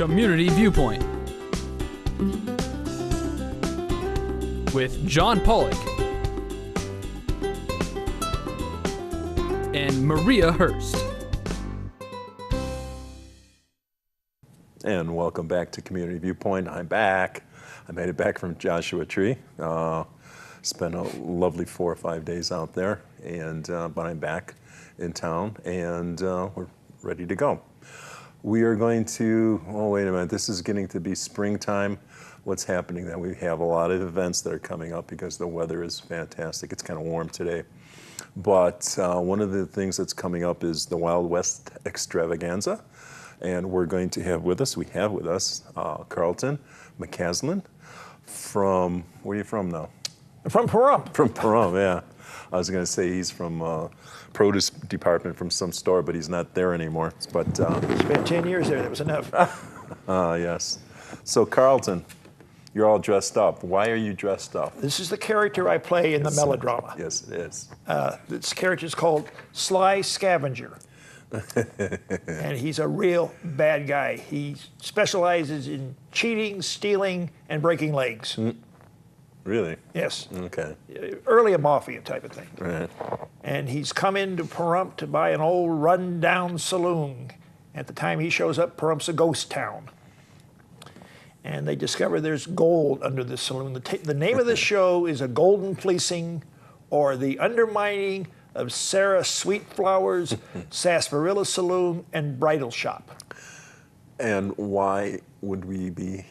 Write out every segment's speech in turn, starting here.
Community Viewpoint with John Pawlak and Maria Hurst. And welcome back to Community Viewpoint. I'm back. I made it back from Joshua Tree. Spent a lovely 4 or 5 days out there, and but I'm back in town, and we're ready to go. We are going to, oh wait a minute, this is getting to be springtime. What's happening then? We have a lot of events that are coming up because the weather is fantastic. It's kind of warm today. But one of the things that's coming up is the Wild West Extravaganza. And we're going to have with us, Carlton McCaslin from, where are you from now? From Pahrump. From Pahrump, yeah. I was going to say he's from produce department from some store, but he's not there anymore. But spent 10 years there. That was enough. Yes. So Carlton, you're all dressed up. Why are you dressed up? This is the character I play in the melodrama. Yes, it is. This character is called Sly Scavenger. And he's a real bad guy. He specializes in cheating, stealing, and breaking legs. Really? Yes. Okay. Early a mafia type of thing. Right. And he's come into Pahrump to buy an old run-down saloon. At the time he shows up, Pahrump's a ghost town. And they discover there's gold under the saloon. The name of the show is A Golden Fleecing, or The Undermining of Sarah Sweetflower's Sarsaparilla Saloon and Bridal Shop. And why would we be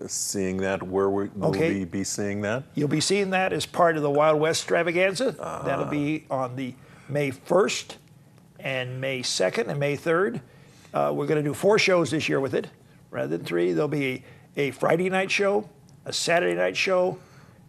seeing that? Where will we be seeing that? You'll be seeing that as part of the Wild West Extravaganza. That'll be on the May 1st and May 2nd and May 3rd. We're going to do 4 shows this year with it rather than 3. There'll be a Friday night show, a Saturday night show,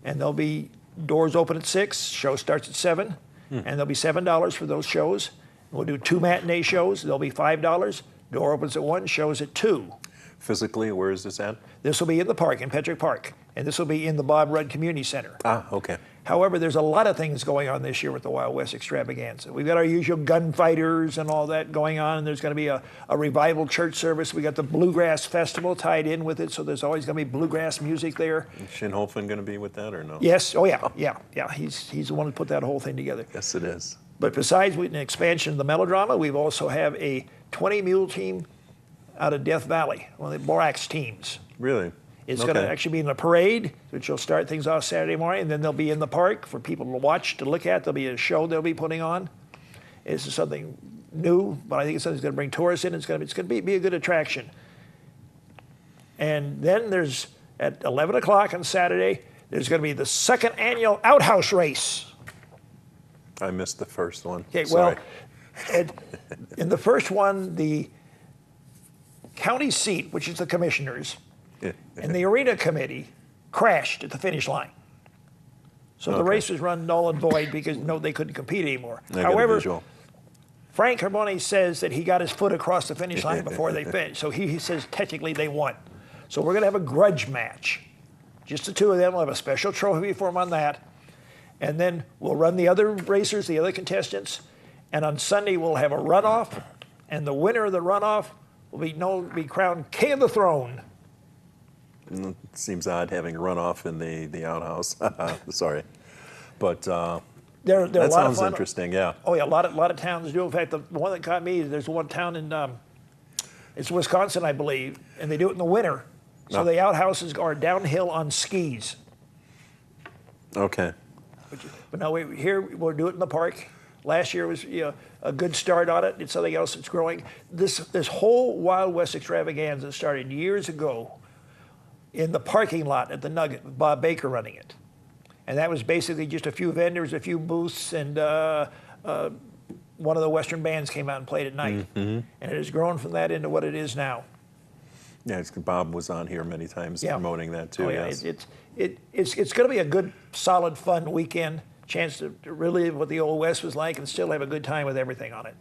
and there'll be doors open at 6. Show starts at 7. And there'll be $7 for those shows. We'll do 2 matinee shows. They'll be $5. Door opens at 1, shows at 2. Physically, where is this at? This will be in the park, in Petrick Park. And this will be in the Bob Rudd Community Center. Okay. However, there's a lot of things going on this year with the Wild West Extravaganza. We've got our usual gunfighters and all that going on, and there's going to be a revival church service. We got the Bluegrass Festival tied in with it, so there's always going to be bluegrass music there. Is Shinhofen going to be with that or no? Yes. Oh, yeah. He's the one who put that whole thing together. Yes, it is. But besides an expansion of the melodrama, we also have a 20-mule team out of Death Valley, one of the Borax teams. Really? It's going to actually be in a parade, which will start things off Saturday morning, and then they'll be in the park for people to watch, to look at. There'll be a show they'll be putting on. This is something new, but I think it's something that's going to bring tourists in. It's going to be a good attraction. And then there's, at 11 o'clock on Saturday, there's going to be the 2nd annual outhouse race. I missed the first one. Okay, sorry. Well, in the first one, the county seat, which is the commissioners, and the arena committee crashed at the finish line. So the race was run null and void because they couldn't compete anymore. However, Frank Carbone says that he got his foot across the finish line before they finished. So he says technically they won. So we're going to have a grudge match. Just the 2 of them. We'll have a special trophy for them on that. And then we'll run the other racers, the other contestants. And on Sunday, we'll have a runoff. And the winner of the runoff will be crowned King of the Throne. It seems odd having a runoff in the outhouse. Sorry. But that sounds interesting, yeah. Oh, yeah, a lot of towns do. In fact, the one that caught me, there's one town in, it's Wisconsin, I believe, and they do it in the winter. So the outhouses are downhill on skis. Okay. But now here we'll do it in the park. Last year was a good start on it. It's something else that's growing. This whole Wild West Extravaganza started years ago in the parking lot at the Nugget with Bob Baker running it. And that was basically just a few vendors, a few booths, and one of the Western bands came out and played at night. And it has grown from that into what it is now. Yeah, Bob was on here many times promoting that too. Oh, yeah. Yes. It's going to be a good, solid, fun weekend. Chance to relive what the Old West was like and still have a good time with everything on it.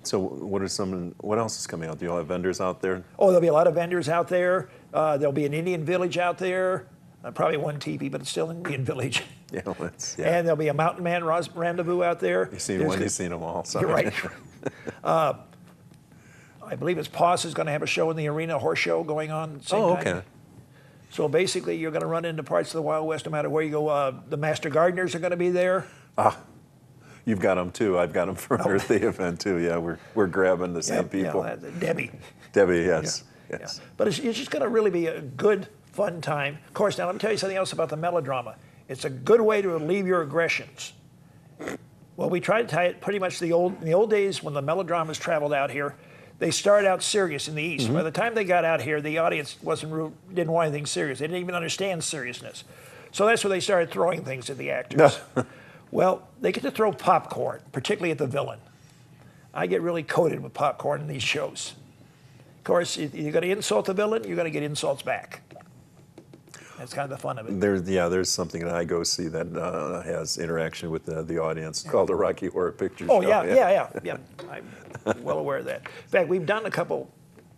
So what else is coming out? Do you have vendors out there? Oh, there'll be a lot of vendors out there. There'll be an Indian village out there. Probably one teepee, but it's still an Indian village. Yeah, And there'll be a mountain man rendezvous out there. You've seen them all. Sorry. You're right. I I believe it's Poss is going to have a show in the arena, a horse show going on at the same time. okay. So basically, you're going to run into parts of the Wild West no matter where you go. The Master Gardeners are going to be there. You've got them too. I've got them for our Earth Day event too. Yeah, we're grabbing the same people. Yeah, Debbie. Debbie, yes. Yeah. Yes. But it's just going to really be a good, fun time. Of course, now let me tell you something else about the melodrama. It's a good way to relieve your aggressions. Well, we try to tie it pretty much in the old days when the melodramas traveled out here. They started out serious in the East. Mm-hmm. By the time they got out here, the audience didn't want anything serious. They didn't even understand seriousness. So that's where they started throwing things at the actors. Well, they get to throw popcorn, particularly at the villain. I get really coated with popcorn in these shows. Of course, you're going to insult the villain, you're going to get insults back. That's kind of the fun of it. There's something that I go see that has interaction with the audience called a Rocky Horror Picture Oh, Show. yeah. I'm well aware of that. In fact, we've done a couple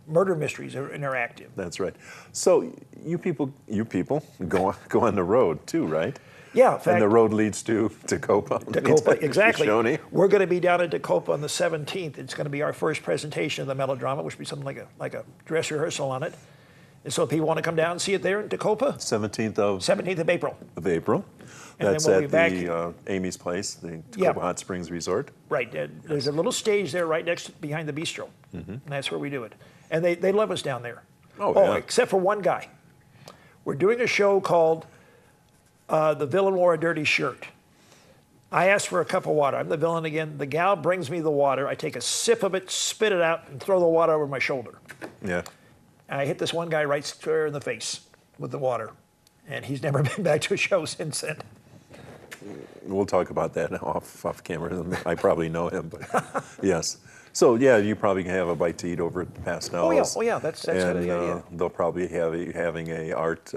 murder mysteries that are interactive. That's right. So you people go on the road too, right? Yeah, in fact, and the road leads to Tacoma. Exactly. Shoshone. We're going to be down at Tacoma on the 17th. It's going to be our first presentation of the melodrama, which will be something like a dress rehearsal on it. And so if people want to come down and see it there in Tacoma, 17th of April. And That's then we'll at be back. the Amy's Place, the Tacoma Hot Springs Resort. Right. There's a little stage there right behind the bistro. And that's where we do it. And they love us down there. Oh, yeah. Except for one guy. We're doing a show called The Villain Wore a Dirty Shirt. I asked for a cup of water. I'm the villain again. The gal brings me the water. I take a sip of it, spit it out, and throw the water over my shoulder. Yeah. And I hit this one guy right square in the face with the water. And he's never been back to a show since then. We'll talk about that off camera. I probably know him, but yes. So yeah, you probably have a bite to eat over at the Pastels. Oh yeah, that's kind of the idea. They'll probably having a art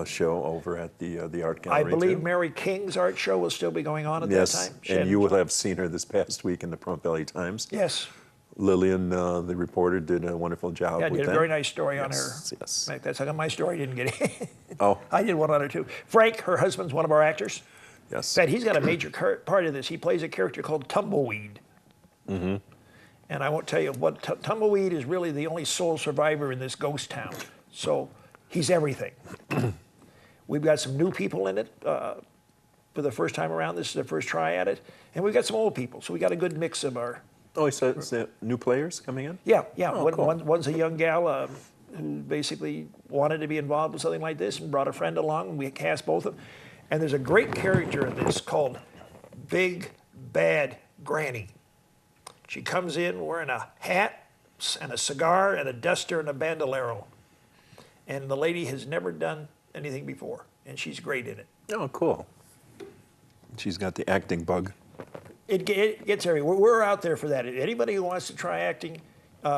show over at the art gallery. I believe too. Mary King's art show will still be going on at that time. And you will have seen her this past week in the Pahrump Valley Times. Yes. Lillian, the reporter, did a wonderful job Yeah, with did that. a very nice story on her. Yes. In fact, that's how come my story didn't get it. Oh. I did one on her too. Frank, her husband's one of our actors. Yes. In fact, he's got a major part of this. He plays a character called Tumbleweed. Mm-hmm. And I won't tell you what, Tumbleweed is really the only sole survivor in this ghost town. So he's everything. We've got some new people in it for the first time around. This is the first try at it. And we've got some old people. So we got a good mix of our... Oh, so new players coming in? Yeah. Oh, cool. One's a young gal who basically wanted to be involved with something like this and brought a friend along, and we cast both of them. And there's a great character in this called Big Bad Granny. She comes in wearing a hat and a cigar and a duster and a bandolero. And the lady has never done anything before, and she's great in it. Oh, cool. She's got the acting bug. It gets everywhere. We're out there for that. Anybody who wants to try acting,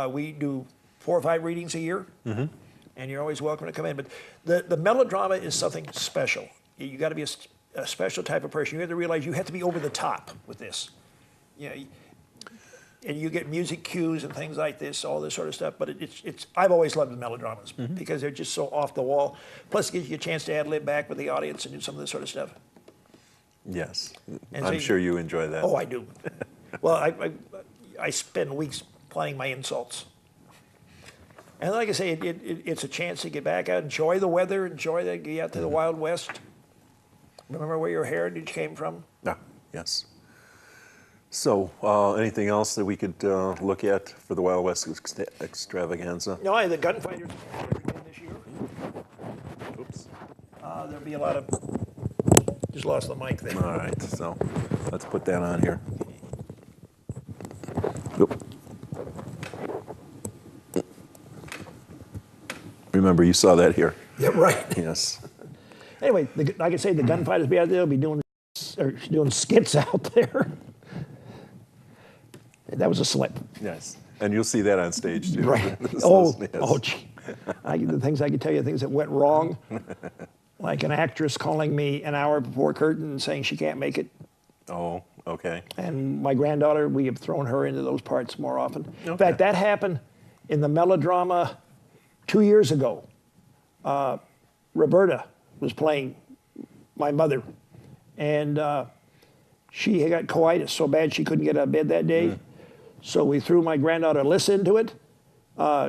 we do 4 or 5 readings a year, and you're always welcome to come in. But the melodrama is something special. You got to be a special type of person. You have to realize you have to be over the top with this. You know, and you get music cues and things like this, all this sort of stuff. But it's I've always loved the melodramas because they're just so off the wall. Plus, it gives you a chance to ad-lib back with the audience and do some of this sort of stuff. Yes, And I'm so sure you enjoy that. Oh, I do. Well, I spend weeks planning my insults. And like I say, it's a chance to get back out, enjoy the weather, get out to the Wild West. Remember where your heritage came from? Ah, yes. So, anything else that we could look at for the Wild West Extravaganza? No, the gunfighters again this year. Oops. There'll be a lot of... Just lost the mic there. All right, so let's put that on here. Oop. Remember, you saw that here. Yeah, right. Yes. Anyway, like I say, the gunfighters be out there. They'll be doing skits out there. That was a slip. Yes. And you'll see that on stage too. Right. Yes. Gee. The things I could tell you, things that went wrong. Like an actress calling me an hour before curtain and saying she can't make it. Oh, okay. And my granddaughter, we have thrown her into those parts more often. Okay. In fact, that happened in the melodrama 2 years ago. Roberta was playing my mother, and she had got coitus so bad she couldn't get out of bed that day. So we threw my granddaughter Alyssa into it,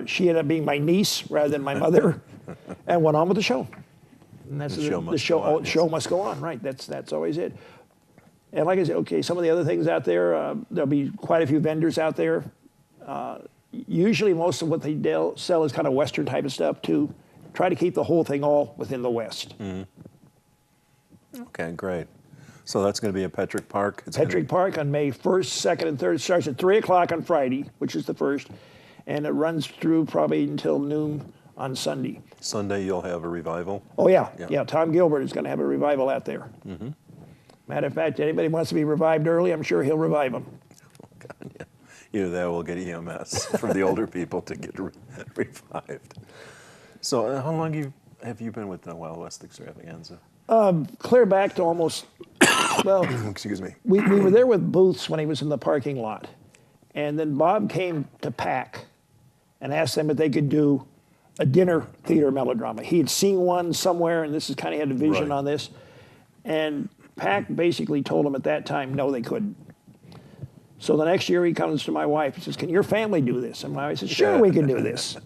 She ended up being my niece rather than my mother, and went on with the show. And that's the show must go on, right? That's always it. And like I said, okay, some of the other things out there, there'll be quite a few vendors out there. Usually most of what they sell is kind of Western type of stuff too. Try to keep the whole thing all within the West. Mm-hmm. Okay, great. So that's going to be at Petrick Park? Petrick Park on May 1st, 2nd, and 3rd. It starts at 3 o'clock on Friday, which is the 1st, and it runs through probably until noon on Sunday. Sunday you'll have a revival? Oh, yeah. Tom Gilbert is going to have a revival out there. Mm-hmm. Matter of fact, anybody wants to be revived early, I'm sure he'll revive them. Oh, God, yeah. Either that or we'll get EMS for the older people to get revived. So how long have you been with the Wild West Extravaganza? Clear back to almost, well, excuse me. We were there with Booths when he was in the parking lot. And then Bob came to PAC and asked them if they could do a dinner theater melodrama. He had seen one somewhere, and this is kind of had a vision on this. And PAC basically told him at that time, no, they couldn't. So the next year he comes to my wife and says, can your family do this? And my wife says, sure, we can do this.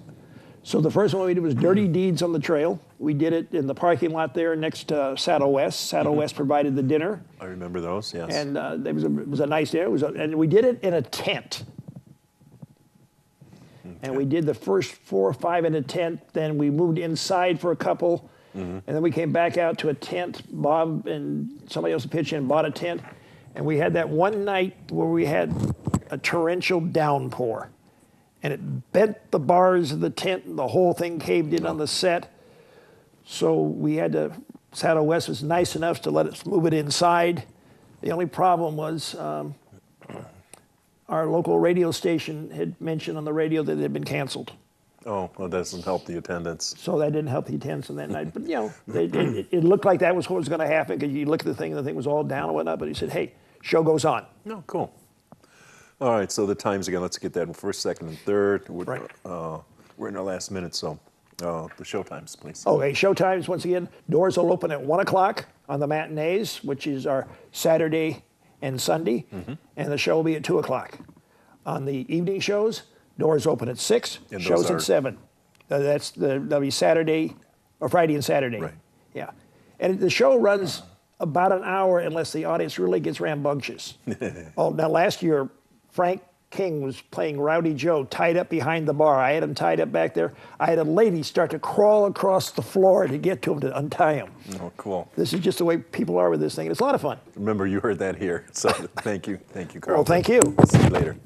So the first one we did was Dirty Deeds on the Trail. We did it in the parking lot there next to Saddle West. Saddle West provided the dinner. I remember those, yes. And it was a nice dinner. And we did it in a tent. Okay. And we did the first 4 or 5 in a tent. Then we moved inside for a couple. Mm-hmm. And then we came back out to a tent. Bob and somebody else pitched in and bought a tent. And we had that one night where we had a torrential downpour. And it bent the bars of the tent, and the whole thing caved in on the set. So we had to, Saddle West was nice enough to let us move it inside. The only problem was our local radio station had mentioned on the radio that it had been canceled. Oh, well, that doesn't help the attendance. So that didn't help the attendance on that night. But, you know, it looked like that was what was going to happen, because you look at the thing, and the thing was all down and whatnot. But he said, hey, show goes on. Oh, cool. All right, so the times again, let's get that in 1st, 2nd, and 3rd. We're in our last minute, so the show times, please. Okay, show times, once again, doors will open at 1 o'clock on the matinees, which is our Saturday and Sunday, and the show will be at 2 o'clock. On the evening shows, doors open at 6, and shows at 7. That'll be Saturday, or Friday and Saturday. Right. Yeah. And the show runs about an hour unless the audience really gets rambunctious. Oh, now last year, Frank King was playing Rowdy Joe tied up behind the bar. I had him tied up back there. I had a lady start to crawl across the floor to get to him to untie him. Oh, cool. This is just the way people are with this thing. It's a lot of fun. Remember, you heard that here. So thank you, Carl. Well, thank you. See you later.